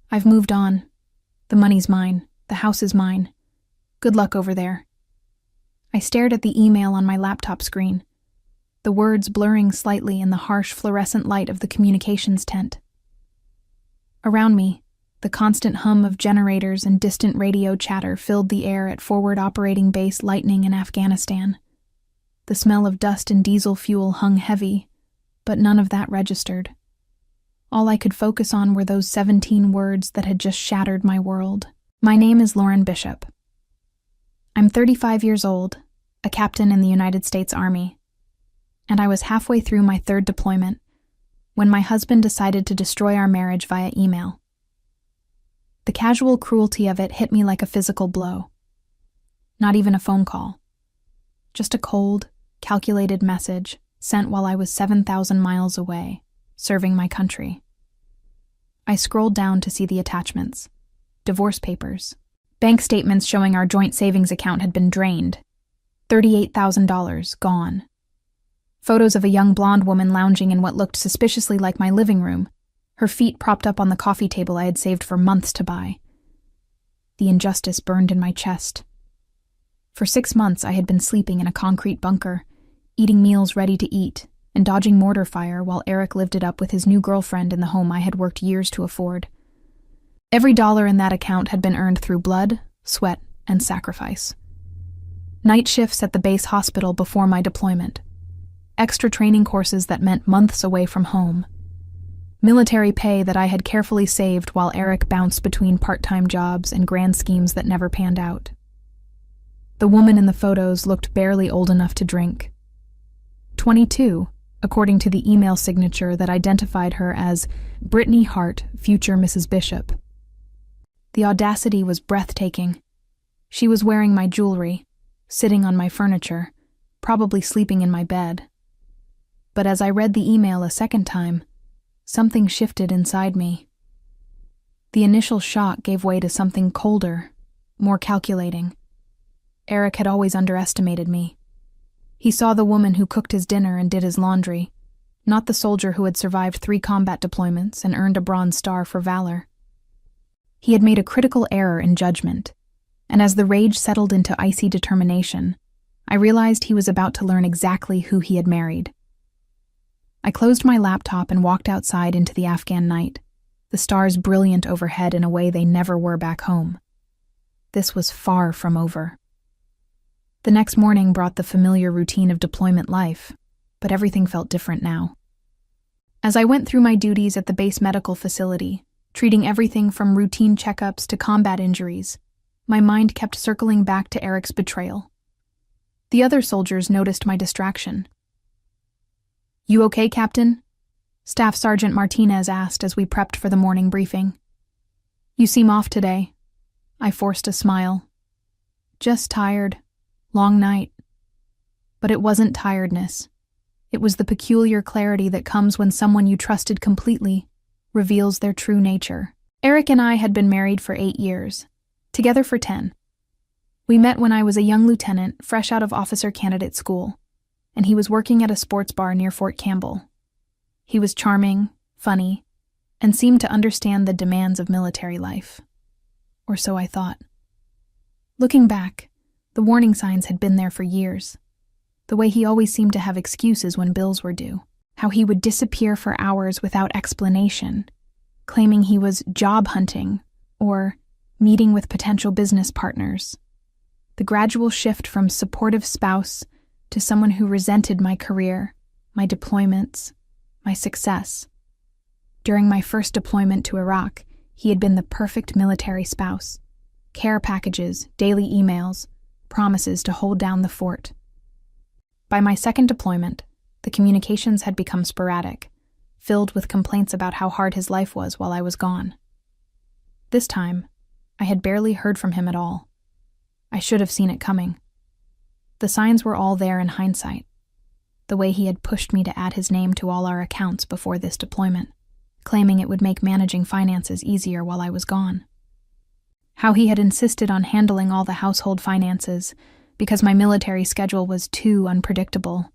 I've moved on. The money's mine. The house is mine. Good luck over there. I stared at the email on my laptop screen, the words blurring slightly in the harsh fluorescent light of the communications tent. Around me, the constant hum of generators and distant radio chatter filled the air at Forward Operating Base Lightning in Afghanistan. The smell of dust and diesel fuel hung heavy, but none of that registered. All I could focus on were those 17 words that had just shattered my world. My name is Lauren Bishop. I'm 35 years old, a captain in the United States Army, and I was halfway through my third deployment when my husband decided to destroy our marriage via email. The casual cruelty of it hit me like a physical blow. Not even a phone call. Just a cold, calculated message sent while I was 7,000 miles away, serving my country. I scrolled down to see the attachments. Divorce papers. Bank statements showing our joint savings account had been drained. $38,000 gone. Photos of a young blonde woman lounging in what looked suspiciously like my living room, her feet propped up on the coffee table I had saved for months to buy. The injustice burned in my chest. For 6 months I had been sleeping in a concrete bunker, eating meals ready to eat, and dodging mortar fire while Eric lived it up with his new girlfriend in the home I had worked years to afford. Every dollar in that account had been earned through blood, sweat, and sacrifice. Night shifts at the base hospital before my deployment. Extra training courses that meant months away from home. Military pay that I had carefully saved while Eric bounced between part-time jobs and grand schemes that never panned out. The woman in the photos looked barely old enough to drink. 22, according to the email signature that identified her as Brittany Hart, future Mrs. Bishop. The audacity was breathtaking. She was wearing my jewelry, sitting on my furniture, probably sleeping in my bed. But as I read the email a second time, something shifted inside me. The initial shock gave way to something colder, more calculating. Eric had always underestimated me. He saw the woman who cooked his dinner and did his laundry, not the soldier who had survived 3 combat deployments and earned a Bronze Star for valor. He had made a critical error in judgment, and as the rage settled into icy determination, I realized he was about to learn exactly who he had married. I closed my laptop and walked outside into the Afghan night, the stars brilliant overhead in a way they never were back home. This was far from over. The next morning brought the familiar routine of deployment life, but everything felt different now. As I went through my duties at the base medical facility, treating everything from routine checkups to combat injuries, my mind kept circling back to Eric's betrayal. The other soldiers noticed my distraction. "You okay, Captain?" Staff Sergeant Martinez asked as we prepped for the morning briefing. "You seem off today." I forced a smile. "Just tired. Long night." But it wasn't tiredness. It was the peculiar clarity that comes when someone you trusted completely reveals their true nature. Eric and I had been married for 8 years, together for 10. We met when I was a young lieutenant, fresh out of officer candidate school, and he was working at a sports bar near Fort Campbell. He was charming, funny, and seemed to understand the demands of military life. Or so I thought. Looking back, the warning signs had been there for years. The way he always seemed to have excuses when bills were due. How he would disappear for hours without explanation, claiming he was job hunting or meeting with potential business partners. The gradual shift from supportive spouse to someone who resented my career, my deployments, my success. During my first deployment to Iraq, he had been the perfect military spouse. Care packages, daily emails, promises to hold down the fort. By my second deployment, the communications had become sporadic, filled with complaints about how hard his life was while I was gone. This time, I had barely heard from him at all. I should have seen it coming. The signs were all there in hindsight. The way he had pushed me to add his name to all our accounts before this deployment, claiming it would make managing finances easier while I was gone. How he had insisted on handling all the household finances because my military schedule was too unpredictable.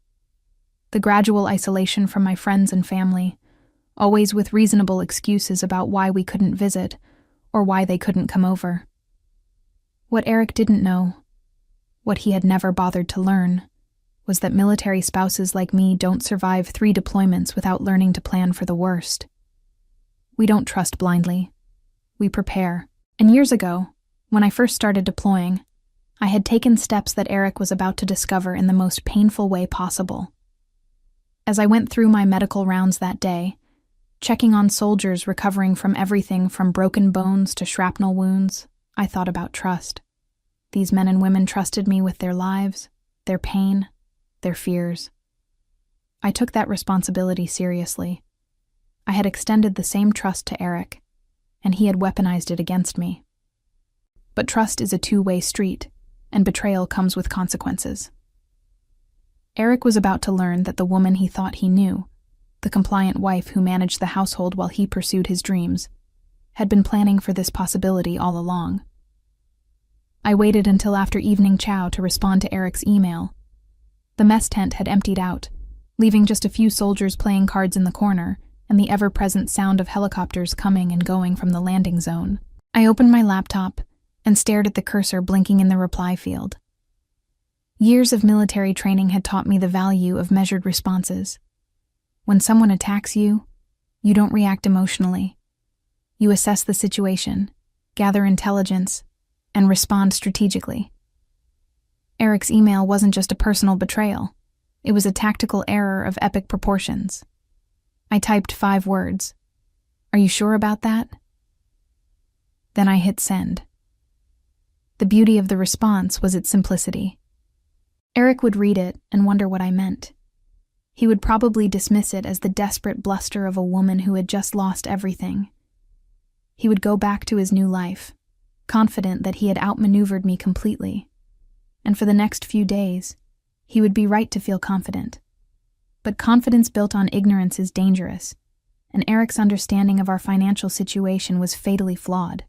The gradual isolation from my friends and family, always with reasonable excuses about why we couldn't visit or why they couldn't come over. What Eric didn't know, what he had never bothered to learn, was that military spouses like me don't survive 3 deployments without learning to plan for the worst. We don't trust blindly. We prepare. And years ago, when I first started deploying, I had taken steps that Eric was about to discover in the most painful way possible. As I went through my medical rounds that day, checking on soldiers recovering from everything from broken bones to shrapnel wounds, I thought about trust. These men and women trusted me with their lives, their pain, their fears. I took that responsibility seriously. I had extended the same trust to Eric, and he had weaponized it against me. But trust is a two-way street, and betrayal comes with consequences. Eric was about to learn that the woman he thought he knew, the compliant wife who managed the household while he pursued his dreams, had been planning for this possibility all along. I waited until after evening chow to respond to Eric's email. The mess tent had emptied out, leaving just a few soldiers playing cards in the corner and the ever-present sound of helicopters coming and going from the landing zone. I opened my laptop and stared at the cursor blinking in the reply field. Years of military training had taught me the value of measured responses. When someone attacks you, you don't react emotionally. You assess the situation, gather intelligence, and respond strategically. Eric's email wasn't just a personal betrayal. It was a tactical error of epic proportions. I typed 5 words. "Are you sure about that?" Then I hit send. The beauty of the response was its simplicity. Eric would read it and wonder what I meant. He would probably dismiss it as the desperate bluster of a woman who had just lost everything. He would go back to his new life, confident that he had outmaneuvered me completely. And for the next few days, he would be right to feel confident. But confidence built on ignorance is dangerous, and Eric's understanding of our financial situation was fatally flawed.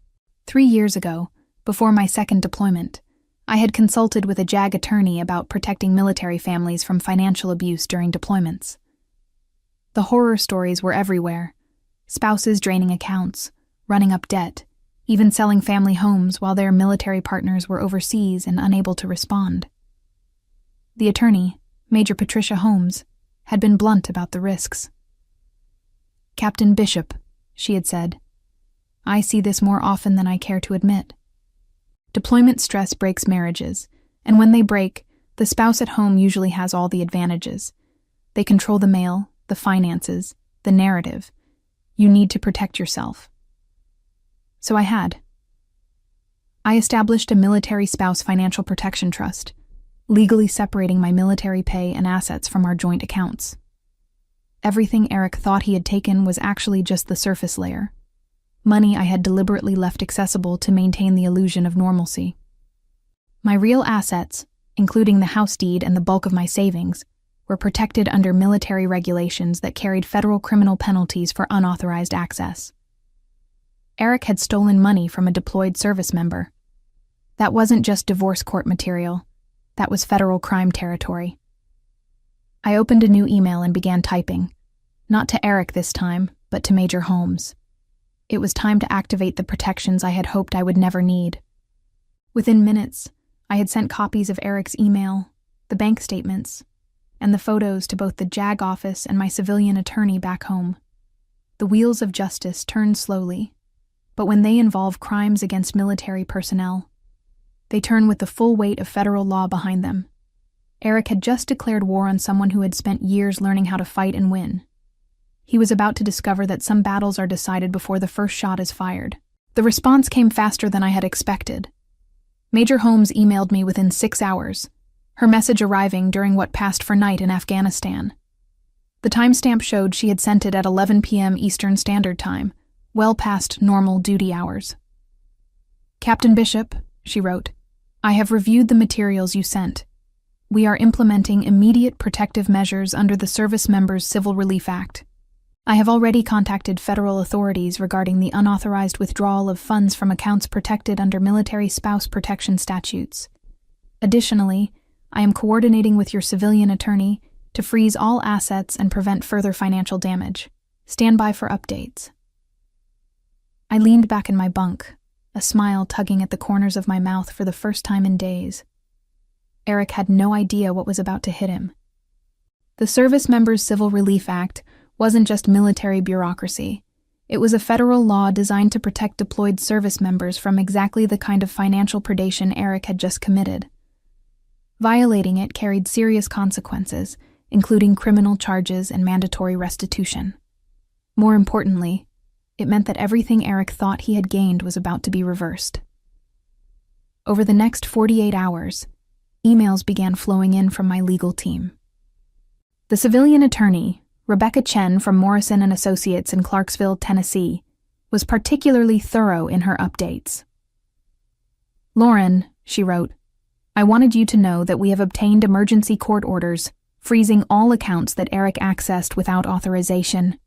3 years ago, before my second deployment, I had consulted with a JAG attorney about protecting military families from financial abuse during deployments. The horror stories were everywhere: spouses draining accounts, running up debt, even selling family homes while their military partners were overseas and unable to respond. The attorney, Major Patricia Holmes, had been blunt about the risks. "Captain Bishop," she had said, "I see this more often than I care to admit. Deployment stress breaks marriages, and when they break, the spouse at home usually has all the advantages. They control the mail, the finances, the narrative. You need to protect yourself." So I had. I established a military spouse financial protection trust, legally separating my military pay and assets from our joint accounts. Everything Eric thought he had taken was actually just the surface layer. Money I had deliberately left accessible to maintain the illusion of normalcy. My real assets, including the house deed and the bulk of my savings, were protected under military regulations that carried federal criminal penalties for unauthorized access. Eric had stolen money from a deployed service member. That wasn't just divorce court material. That was federal crime territory. I opened a new email and began typing, not to Eric this time, but to Major Holmes. It was time to activate the protections I had hoped I would never need. Within minutes, I had sent copies of Eric's email, the bank statements, and the photos to both the JAG office and my civilian attorney back home. The wheels of justice turn slowly, but when they involve crimes against military personnel, they turn with the full weight of federal law behind them. Eric had just declared war on someone who had spent years learning how to fight and win. He was about to discover that some battles are decided before the first shot is fired. The response came faster than I had expected. Major Holmes emailed me within 6 hours, her message arriving during what passed for night in Afghanistan. The timestamp showed she had sent it at 11 p.m. Eastern Standard Time, well past normal duty hours. "Captain Bishop," she wrote, "I have reviewed the materials you sent. We are implementing immediate protective measures under the Service Members Civil Relief Act. I have already contacted federal authorities regarding the unauthorized withdrawal of funds from accounts protected under military spouse protection statutes. Additionally, I am coordinating with your civilian attorney to freeze all assets and prevent further financial damage. Stand by for updates." I leaned back in my bunk, a smile tugging at the corners of my mouth for the first time in days. Eric had no idea what was about to hit him. The Service Members Civil Relief Act wasn't just military bureaucracy. It was a federal law designed to protect deployed service members from exactly the kind of financial predation Eric had just committed. Violating it carried serious consequences, including criminal charges and mandatory restitution. More importantly, it meant that everything Eric thought he had gained was about to be reversed. Over the next 48 hours, emails began flowing in from my legal team. The civilian attorney, Rebecca Chen from Morrison & Associates in Clarksville, Tennessee, was particularly thorough in her updates. "Lauren," she wrote, "I wanted you to know that we have obtained emergency court orders freezing all accounts that Eric accessed without authorization.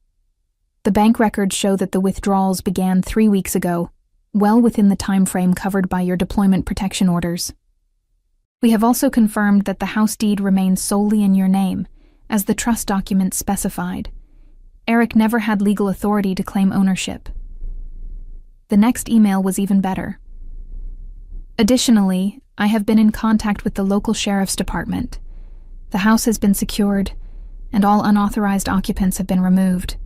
The bank records show that the withdrawals began 3 weeks ago, well within the time frame covered by your deployment protection orders. We have also confirmed that the house deed remains solely in your name, as the trust documents specified. Eric never had legal authority to claim ownership." The next email was even better. "Additionally, I have been in contact with the local sheriff's department. The house has been secured, and all unauthorized occupants have been removed.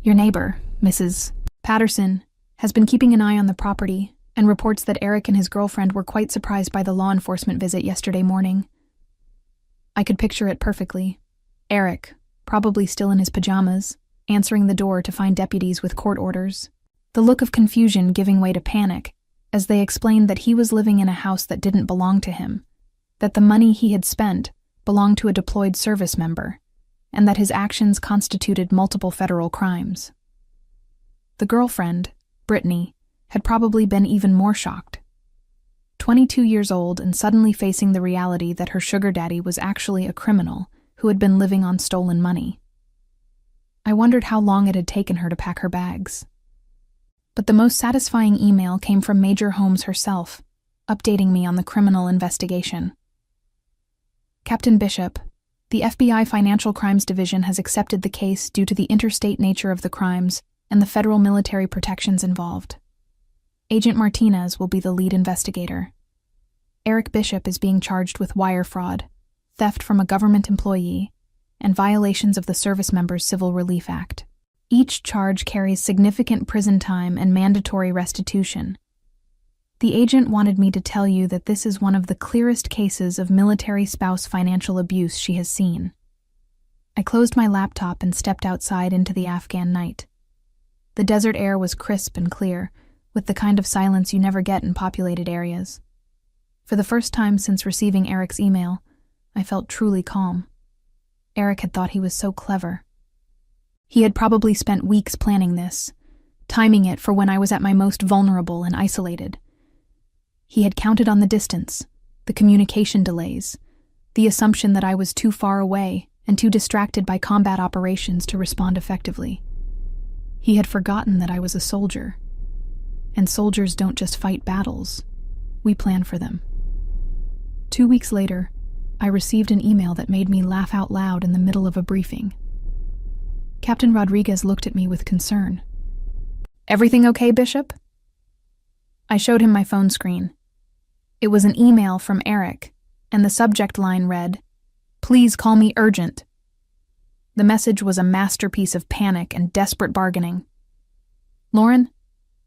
Your neighbor, Mrs. Patterson, has been keeping an eye on the property and reports that Eric and his girlfriend were quite surprised by the law enforcement visit yesterday morning." I could picture it perfectly. Eric, probably still in his pajamas, answering the door to find deputies with court orders, the look of confusion giving way to panic as they explained that he was living in a house that didn't belong to him, that the money he had spent belonged to a deployed service member, and that his actions constituted multiple federal crimes. The girlfriend, Brittany, had probably been even more shocked. 22 years old and suddenly facing the reality that her sugar daddy was actually a criminal who had been living on stolen money. I wondered how long it had taken her to pack her bags. But the most satisfying email came from Major Holmes herself, updating me on the criminal investigation. "Captain Bishop, the FBI Financial Crimes Division has accepted the case due to the interstate nature of the crimes and the federal military protections involved. Agent Martinez will be the lead investigator. Eric Bishop is being charged with wire fraud, theft from a government employee, and violations of the Service Members Civil Relief Act. Each charge carries significant prison time and mandatory restitution. The agent wanted me to tell you that this is one of the clearest cases of military spouse financial abuse she has seen." I closed my laptop and stepped outside into the Afghan night. The desert air was crisp and clear, with the kind of silence you never get in populated areas. For the first time since receiving Eric's email, I felt truly calm. Eric had thought he was so clever. He had probably spent weeks planning this, timing it for when I was at my most vulnerable and isolated. He had counted on the distance, the communication delays, the assumption that I was too far away and too distracted by combat operations to respond effectively. He had forgotten that I was a soldier. And soldiers don't just fight battles, we plan for them. 2 weeks later, I received an email that made me laugh out loud in the middle of a briefing. Captain Rodriguez looked at me with concern. "Everything okay, Bishop?" I showed him my phone screen. It was an email from Eric, and the subject line read, "Please call me urgent." The message was a masterpiece of panic and desperate bargaining. "Lauren,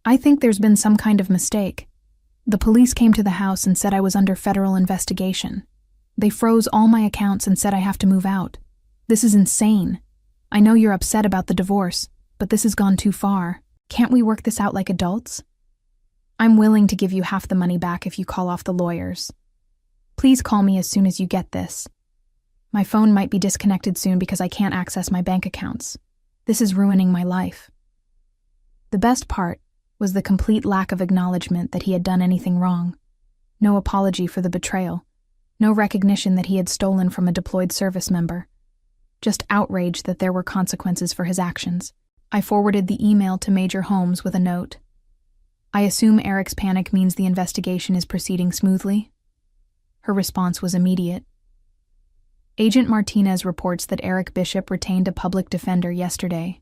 I think there's been some kind of mistake. The police came to the house and said I was under federal investigation. They froze all my accounts and said I have to move out. This is insane. I know you're upset about the divorce, but this has gone too far. Can't we work this out like adults? I'm willing to give you half the money back if you call off the lawyers. Please call me as soon as you get this. My phone might be disconnected soon because I can't access my bank accounts. This is ruining my life." The best part was the complete lack of acknowledgement that he had done anything wrong. No apology for the betrayal. No recognition that he had stolen from a deployed service member. Just outrage that there were consequences for his actions. I forwarded the email to Major Holmes with a note. "I assume Eric's panic means the investigation is proceeding smoothly?" Her response was immediate. "Agent Martinez reports that Eric Bishop retained a public defender yesterday.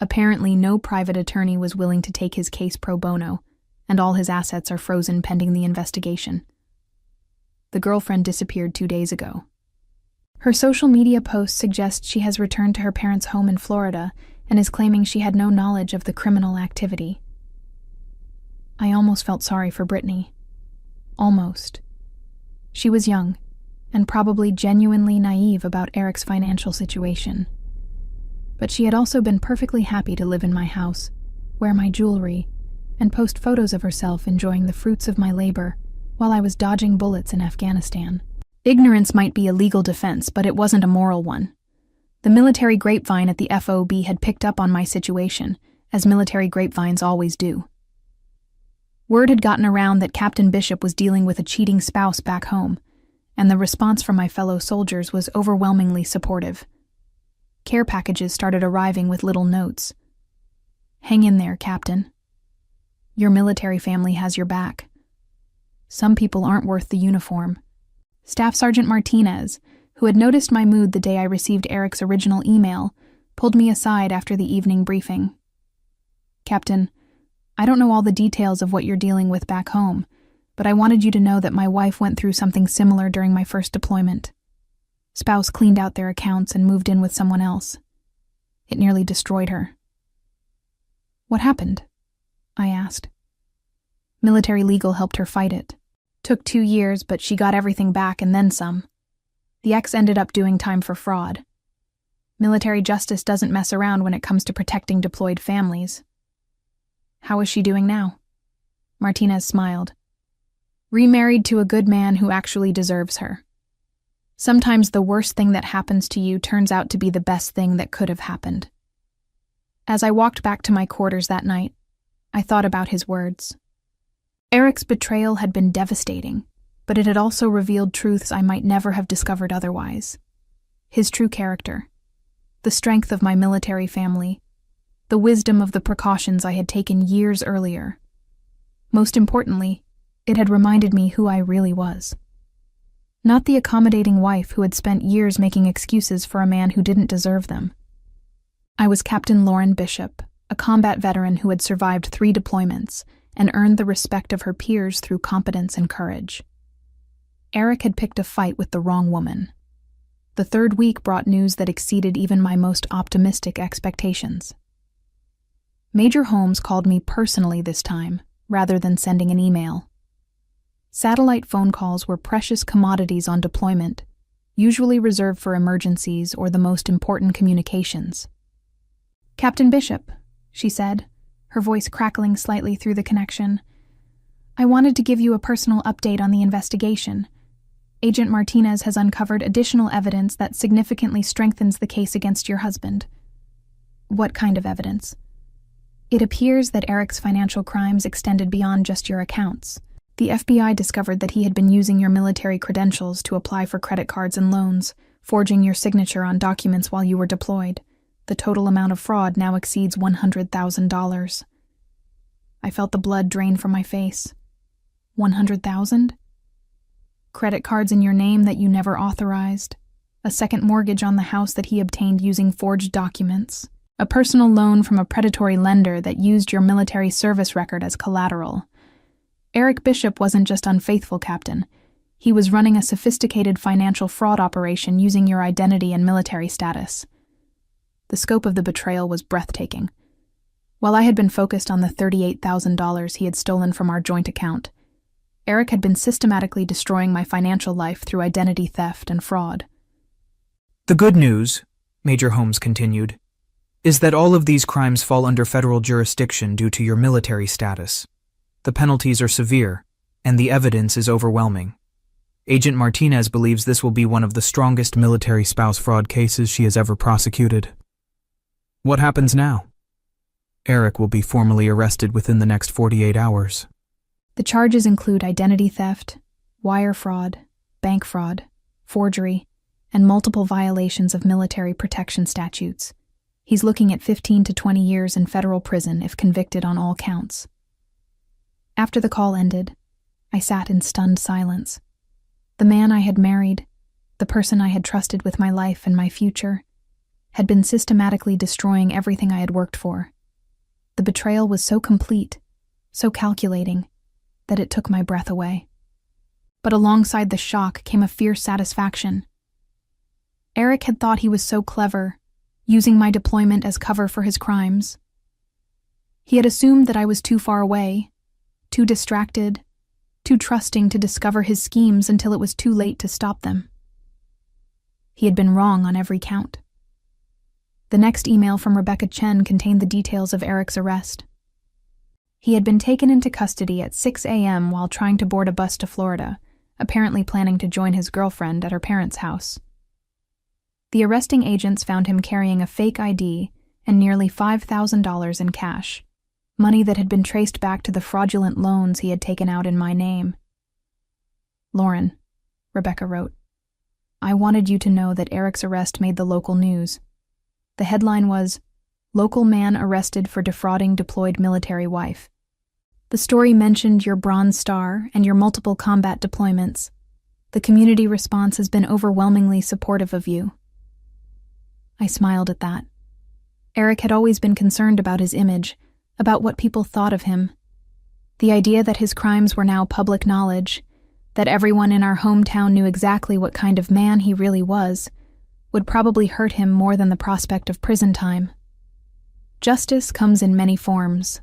Apparently, no private attorney was willing to take his case pro bono, and all his assets are frozen pending the investigation. The girlfriend disappeared 2 days ago. Her social media posts suggest she has returned to her parents' home in Florida and is claiming she had no knowledge of the criminal activity. I almost felt sorry for Brittany. Almost. She was young, and probably genuinely naive about Eric's financial situation. But she had also been perfectly happy to live in my house, wear my jewelry, and post photos of herself enjoying the fruits of my labor while I was dodging bullets in Afghanistan. Ignorance might be a legal defense, but it wasn't a moral one. The military grapevine at the FOB had picked up on my situation, as military grapevines always do. Word had gotten around that Captain Bishop was dealing with a cheating spouse back home, and the response from my fellow soldiers was overwhelmingly supportive. Care packages started arriving with little notes. "Hang in there, Captain. Your military family has your back. Some people aren't worth the uniform." Staff Sergeant Martinez, who had noticed my mood the day I received Eric's original email, pulled me aside after the evening briefing. "Captain, I don't know all the details of what you're dealing with back home, but I wanted you to know that my wife went through something similar during my first deployment. Spouse cleaned out their accounts and moved in with someone else. It nearly destroyed her." "What happened?" I asked. "Military legal helped her fight it. Took 2 years, but she got everything back and then some. The ex ended up doing time for fraud. Military justice doesn't mess around when it comes to protecting deployed families." "How is she doing now?" Martinez smiled. "Remarried to a good man who actually deserves her. Sometimes the worst thing that happens to you turns out to be the best thing that could have happened." As I walked back to my quarters that night, I thought about his words. Eric's betrayal had been devastating, but it had also revealed truths I might never have discovered otherwise. His true character, the strength of my military family, the wisdom of the precautions I had taken years earlier. Most importantly, it had reminded me who I really was. Not the accommodating wife who had spent years making excuses for a man who didn't deserve them. I was Captain Lauren Bishop, a combat veteran who had survived 3 deployments and earned the respect of her peers through competence and courage. Eric had picked a fight with the wrong woman. The 3rd week brought news that exceeded even my most optimistic expectations. Major Holmes called me personally this time, rather than sending an email. Satellite phone calls were precious commodities on deployment, usually reserved for emergencies or the most important communications. "Captain Bishop," she said, her voice crackling slightly through the connection. "I wanted to give you a personal update on the investigation. Agent Martinez has uncovered additional evidence that significantly strengthens the case against your husband." "What kind of evidence?" "It appears that Eric's financial crimes extended beyond just your accounts. The FBI discovered that he had been using your military credentials to apply for credit cards and loans, forging your signature on documents while you were deployed. The total amount of fraud now exceeds $100,000. I felt the blood drain from my face. 100,000? Credit cards in your name that you never authorized. A second mortgage on the house that he obtained using forged documents. A personal loan from a predatory lender that used your military service record as collateral. Eric Bishop wasn't just unfaithful, Captain. He was running a sophisticated financial fraud operation using your identity and military status. The scope of the betrayal was breathtaking. While I had been focused on the $38,000 he had stolen from our joint account, Eric had been systematically destroying my financial life through identity theft and fraud. "The good news," Major Holmes continued, "is that all of these crimes fall under federal jurisdiction due to your military status. The penalties are severe, and the evidence is overwhelming. Agent Martinez believes this will be one of the strongest military spouse fraud cases she has ever prosecuted." "What happens now?" "Eric will be formally arrested within the next 48 hours. The charges include identity theft, wire fraud, bank fraud, forgery, and multiple violations of military protection statutes. He's looking at 15 to 20 years in federal prison if convicted on all counts." After the call ended, I sat in stunned silence. The man I had married, the person I had trusted with my life and my future, had been systematically destroying everything I had worked for. The betrayal was so complete, so calculating, that it took my breath away. But alongside the shock came a fierce satisfaction. Eric had thought he was so clever, using my deployment as cover for his crimes. He had assumed that I was too far away, too distracted, too trusting to discover his schemes until it was too late to stop them. He had been wrong on every count. The next email from Rebecca Chen contained the details of Eric's arrest. He had been taken into custody at 6 a.m. while trying to board a bus to Florida, apparently planning to join his girlfriend at her parents' house. The arresting agents found him carrying a fake ID and nearly $5,000 in cash, money that had been traced back to the fraudulent loans he had taken out in my name. "Lauren," Rebecca wrote, "I wanted you to know that Eric's arrest made the local news. The headline was, 'Local Man Arrested for Defrauding Deployed Military Wife.' The story mentioned your Bronze Star and your multiple combat deployments. The community response has been overwhelmingly supportive of you." I smiled at that. Eric had always been concerned about his image, about what people thought of him. The idea that his crimes were now public knowledge, that everyone in our hometown knew exactly what kind of man he really was, would probably hurt him more than the prospect of prison time. Justice comes in many forms.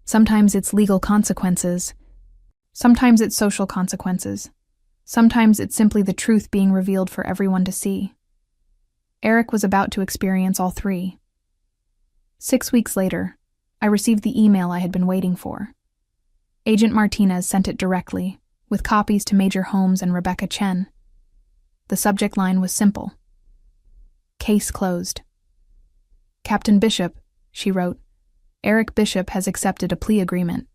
Sometimes it's legal consequences. Sometimes it's social consequences. Sometimes it's simply the truth being revealed for everyone to see. Eric was about to experience all three. 6 weeks later, I received the email I had been waiting for. Agent Martinez sent it directly, with copies to Major Holmes and Rebecca Chen. The subject line was simple: "Case closed." "Captain Bishop," she wrote, "Eric Bishop has accepted a plea agreement.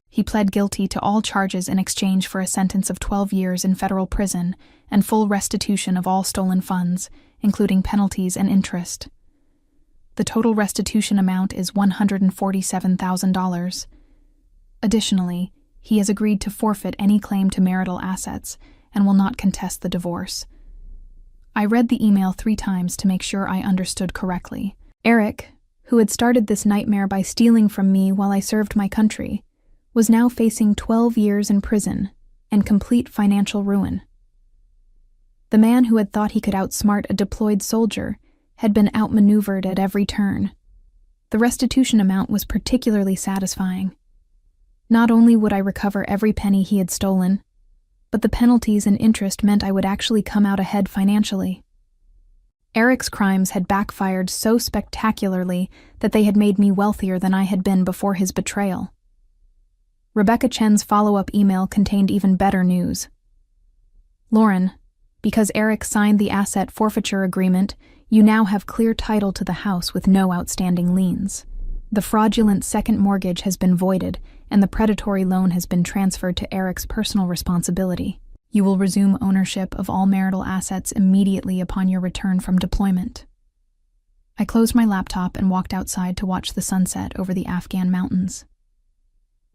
He pled guilty to all charges in exchange for a sentence of 12 years in federal prison and full restitution of all stolen funds, including penalties and interest. The total restitution amount is $147,000. Additionally, he has agreed to forfeit any claim to marital assets and will not contest the divorce." I read the email 3 times to make sure I understood correctly. Eric, who had started this nightmare by stealing from me while I served my country, was now facing 12 years in prison and complete financial ruin. The man who had thought he could outsmart a deployed soldier had been outmaneuvered at every turn. The restitution amount was particularly satisfying. Not only would I recover every penny he had stolen, but the penalties and interest meant I would actually come out ahead financially. Eric's crimes had backfired so spectacularly that they had made me wealthier than I had been before his betrayal. Rebecca Chen's follow-up email contained even better news. "Lauren, because Eric signed the asset forfeiture agreement, you now have clear title to the house with no outstanding liens. The fraudulent second mortgage has been voided, and the predatory loan has been transferred to Eric's personal responsibility. You will resume ownership of all marital assets immediately upon your return from deployment." I closed my laptop and walked outside to watch the sunset over the Afghan mountains.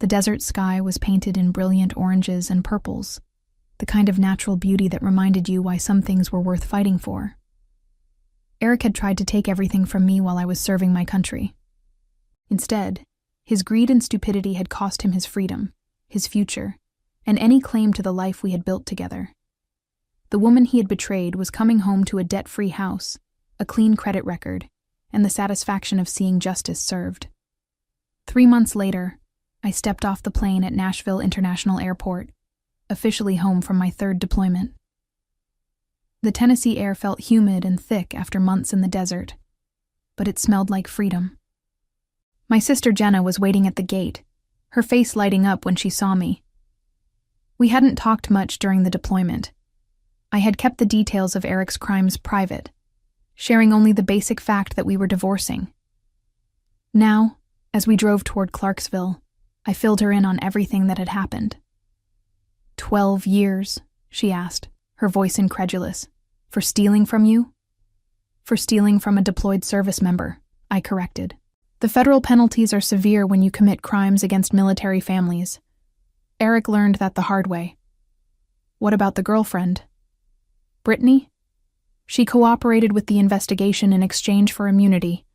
The desert sky was painted in brilliant oranges and purples, the kind of natural beauty that reminded you why some things were worth fighting for. Eric had tried to take everything from me while I was serving my country. Instead, his greed and stupidity had cost him his freedom, his future, and any claim to the life we had built together. The woman he had betrayed was coming home to a debt-free house, a clean credit record, and the satisfaction of seeing justice served. 3 months later, I stepped off the plane at Nashville International Airport, officially home from my 3rd deployment. The Tennessee air felt humid and thick after months in the desert, but it smelled like freedom. My sister Jenna was waiting at the gate, her face lighting up when she saw me. We hadn't talked much during the deployment. I had kept the details of Eric's crimes private, sharing only the basic fact that we were divorcing. Now, as we drove toward Clarksville, I filled her in on everything that had happened. 12 years, she asked, her voice incredulous. "For stealing from you?" "For stealing from a deployed service member," I corrected. "The federal penalties are severe when you commit crimes against military families. Eric learned that the hard way." "What about the girlfriend?" "Brittany? She cooperated with the investigation in exchange for immunity.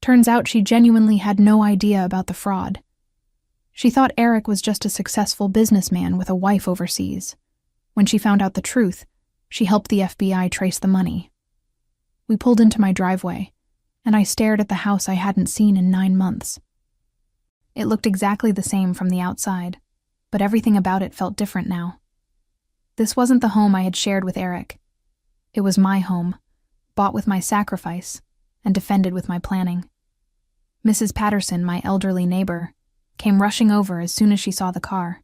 Turns out she genuinely had no idea about the fraud. She thought Eric was just a successful businessman with a wife overseas. When she found out the truth, she helped the FBI trace the money. We pulled into my driveway, and I stared at the house I hadn't seen in 9 months. It looked exactly the same from the outside, but everything about it felt different now. This wasn't the home I had shared with Eric. It was my home, bought with my sacrifice, and defended with my planning. Mrs. Patterson, my elderly neighbor, came rushing over as soon as she saw the car.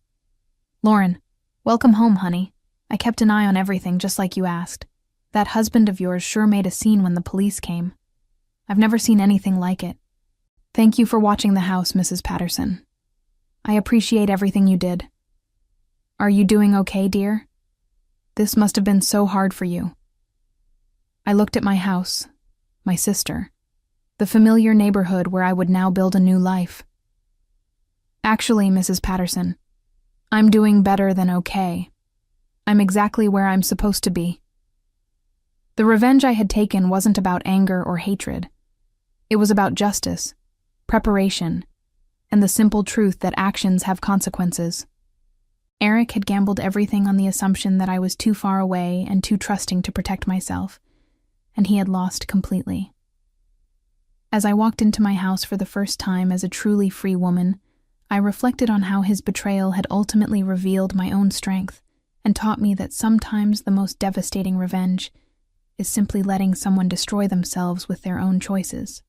"Lauren, welcome home, honey. I kept an eye on everything just like you asked. That husband of yours sure made a scene when the police came. I've never seen anything like it. Thank you for watching the house, Mrs. Patterson. I appreciate everything you did. Are you doing okay, dear? This must have been so hard for you." I looked at my house, my sister, the familiar neighborhood where I would now build a new life. "Actually, Mrs. Patterson, I'm doing better than okay. I'm exactly where I'm supposed to be." The revenge I had taken wasn't about anger or hatred. It was about justice, preparation, and the simple truth that actions have consequences. Eric had gambled everything on the assumption that I was too far away and too trusting to protect myself, and he had lost completely. As I walked into my house for the first time as a truly free woman, I reflected on how his betrayal had ultimately revealed my own strength and taught me that sometimes the most devastating revenge is simply letting someone destroy themselves with their own choices.